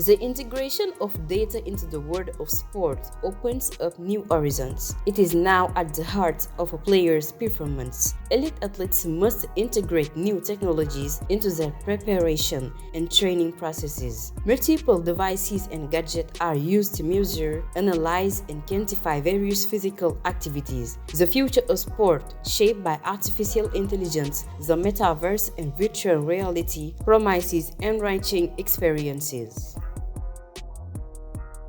The integration of data into the world of sport opens up new horizons. It is now at the heart of a player's performance. Elite athletes must integrate new technologies into their preparation and training processes. Multiple devices and gadgets are used to measure, analyze, and quantify various physical activities. The future of sport, shaped by artificial intelligence, the metaverse, and virtual reality, promises enriching experiences.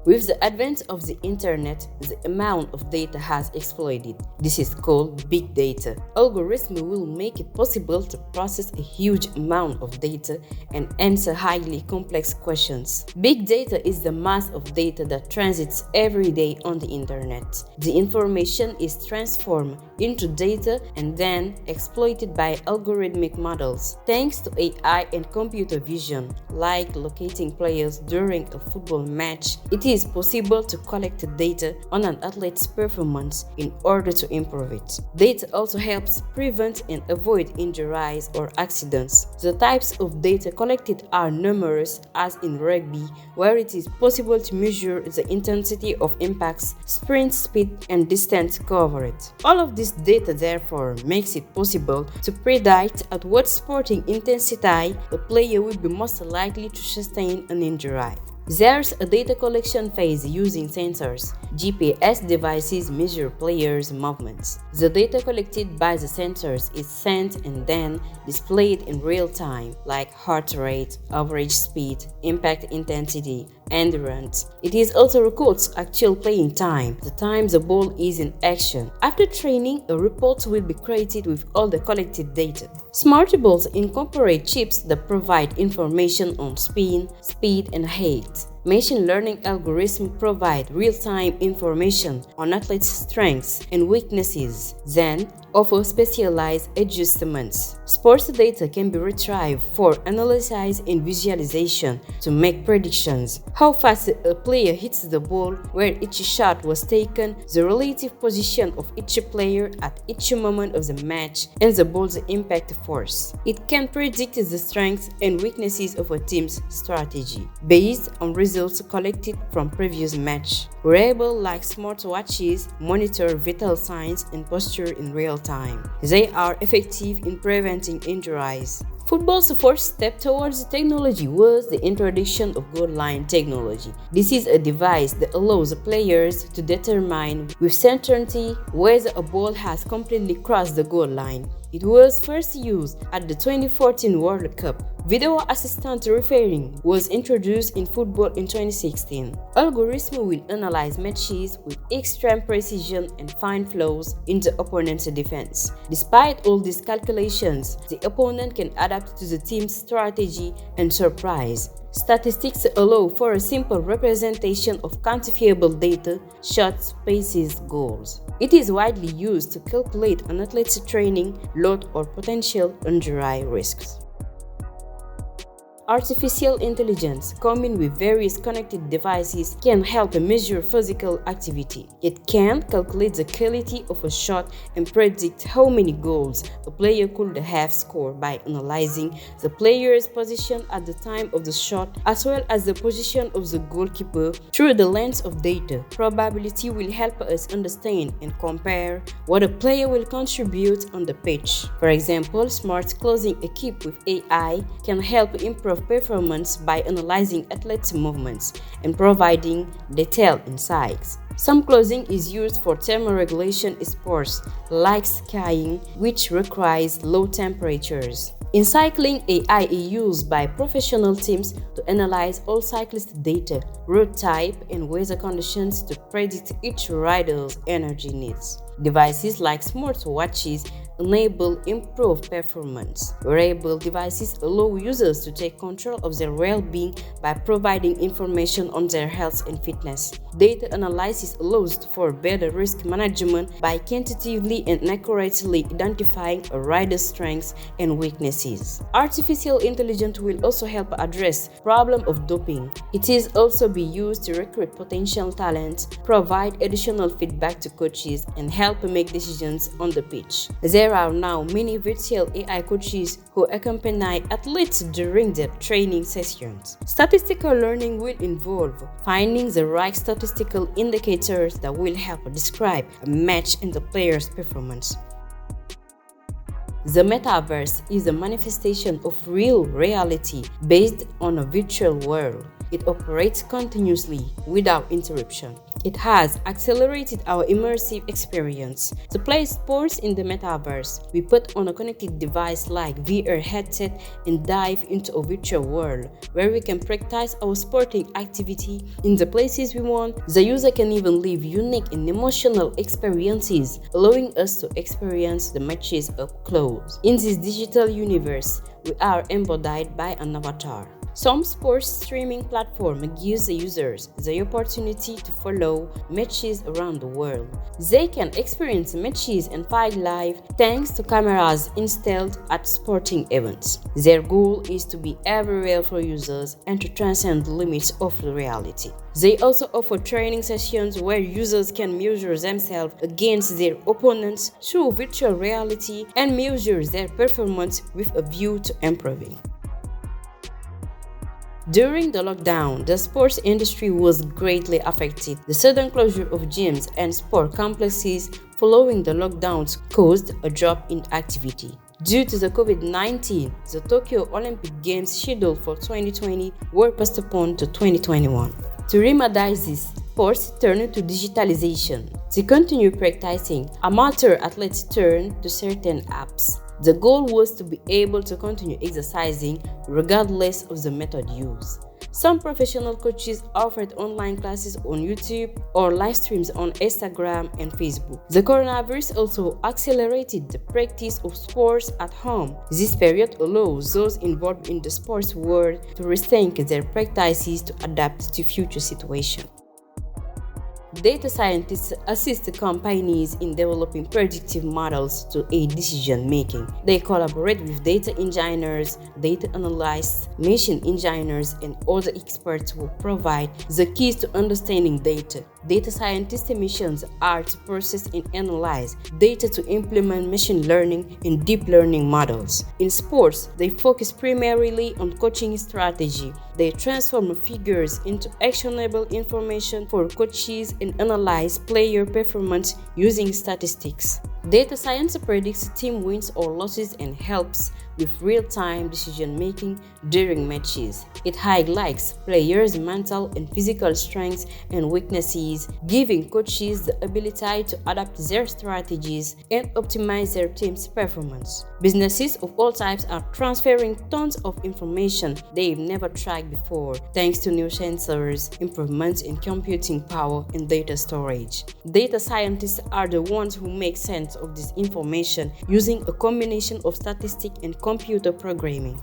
With the advent of the internet, the amount of data has exploded. This is called big data. Algorithms will make it possible to process a huge amount of data and answer highly complex questions. Big data is the mass of data that transits every day on the internet. The information is transformed into data and then exploited by algorithmic models. Thanks to AI and computer vision, like locating players during a football match, it is possible to collect data on an athlete's performance in order to improve it. Data also helps prevent and avoid injuries or accidents. The types of data collected are numerous, as in rugby, where it is possible to measure the intensity of impacts, sprint speed, and distance covered. All of this data therefore makes it possible to predict at what sporting intensity a player will be most likely to sustain an injury. There's a data collection phase using sensors. GPS devices measure players' movements. The data collected by the sensors is sent and then displayed in real time, like heart rate, average speed, impact intensity, endurance. It is also records actual playing time, the time the ball is in action. After training, a report will be created with all the collected data. Smart balls incorporate chips that provide information on spin, speed, and height. Machine learning algorithms provide real-time information on athletes' strengths and weaknesses, then offer specialized adjustments. Sports data can be retrieved for analysis and visualization to make predictions. How fast a player hits the ball, where each shot was taken, the relative position of each player at each moment of the match, and the ball's impact force. It can predict the strengths and weaknesses of a team's strategy based on results collected from previous match. Wearables like smartwatches monitor vital signs and posture in real time. They are effective in preventing injuries. Football's first step towards technology was the introduction of goal line technology. This is a device that allows players to determine with certainty whether a ball has completely crossed the goal line. It was first used at the 2014 World Cup. Video assistant refereeing was introduced in football in 2016. Algorithms will analyze matches with extreme precision and find flaws in the opponent's defense. Despite all these calculations, the opponent can adapt to the team's strategy and surprise. Statistics allow for a simple representation of quantifiable data, shots, passes, goals. It is widely used to calculate an athlete's training load or potential injury risks. Artificial intelligence, combined with various connected devices, can help measure physical activity. It can calculate the quality of a shot and predict how many goals a player could have scored by analyzing the player's position at the time of the shot, as well as the position of the goalkeeper through the lens of data. Probability will help us understand and compare what a player will contribute on the pitch. For example, smart closing equipped with AI can help improve performance by analyzing athletes' movements and providing detailed insights. Some clothing is used for thermoregulation sports like skiing, which requires low temperatures. In cycling, AI is used by professional teams to analyze all cyclist data, route type, and weather conditions to predict each rider's energy needs. Devices like smartwatches enable improved performance. Wearable devices allow users to take control of their well-being by providing information on their health and fitness. Data analysis allows for better risk management by quantitatively and accurately identifying a rider's strengths and weaknesses. Artificial intelligence will also help address problem of doping. It is also be used to recruit potential talent, provide additional feedback to coaches, and help make decisions on the pitch. There are now many virtual AI coaches who accompany athletes during their training sessions. Statistical learning will involve finding the right statistical indicators that will help describe a match in the player's performance. The metaverse is a manifestation of real reality based on a virtual world. It operates continuously without interruption. It has accelerated our immersive experience. To play sports in the metaverse, we put on a connected device like VR headset and dive into a virtual world where we can practice our sporting activity in the places we want. The user can even live unique and emotional experiences, allowing us to experience the matches up close. In this digital universe, we are embodied by an avatar. Some sports streaming platforms give the users the opportunity to follow matches around the world. They can experience matches and fight live thanks to cameras installed at sporting events. Their goal is to be everywhere for users and to transcend the limits of reality. They also offer training sessions where users can measure themselves against their opponents through virtual reality and measure their performance with a view to improving. During the lockdown, the sports industry was greatly affected. The sudden closure of gyms and sport complexes following the lockdowns caused a drop in activity. Due to the COVID-19, the Tokyo Olympic Games scheduled for 2020 were postponed to 2021. To remedy this, sports turned to digitalization. To continue practicing, amateur athletes turned to certain apps. The goal was to be able to continue exercising regardless of the method used. Some professional coaches offered online classes on YouTube or live streams on Instagram and Facebook. The coronavirus also accelerated the practice of sports at home. This period allows those involved in the sports world to rethink their practices to adapt to future situations. Data scientists assist companies in developing predictive models to aid decision making. They collaborate with data engineers, data analysts, machine engineers, and other experts who provide the keys to understanding data. Data scientists' missions are to process and analyze data to implement machine learning and deep learning models. In sports, they focus primarily on coaching strategy. They transform figures into actionable information for coaches and analyze player performance using statistics. Data science predicts team wins or losses and helps with real-time decision-making during matches. It highlights players' mental and physical strengths and weaknesses, giving coaches the ability to adapt their strategies and optimize their team's performance. Businesses of all types are transferring tons of information they've never tracked before, thanks to new sensors, improvements in computing power, and data storage. Data scientists are the ones who make sense of this information using a combination of statistics and computer programming.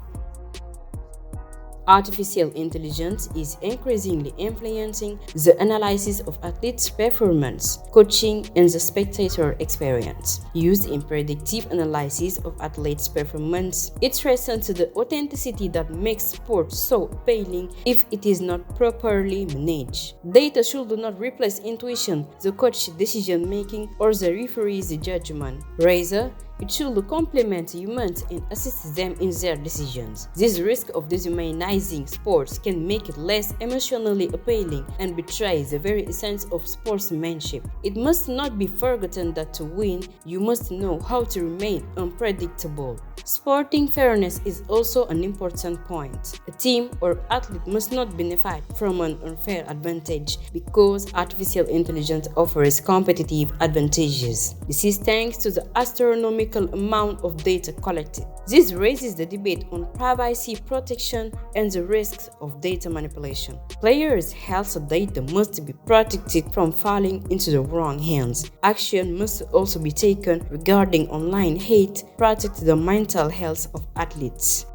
Artificial intelligence is increasingly influencing the analysis of athletes' performance, coaching, and the spectator experience. Used in predictive analysis of athletes' performance, it threatens the authenticity that makes sport so appealing if it is not properly managed. Data should not replace intuition, the coach's decision-making, or the referee's judgment. Rather, it should complement humans and assist them in their decisions. This risk of dehumanizing sports can make it less emotionally appealing and betray the very essence of sportsmanship. It must not be forgotten that to win, you must know how to remain unpredictable. Sporting fairness is also an important point. A team or athlete must not benefit from an unfair advantage because artificial intelligence offers competitive advantages. This is thanks to the astronomical amount of data collected. This raises the debate on privacy protection and the risks of data manipulation. Players' health data must be protected from falling into the wrong hands. Action must also be taken regarding online hate to protect the mental health of athletes.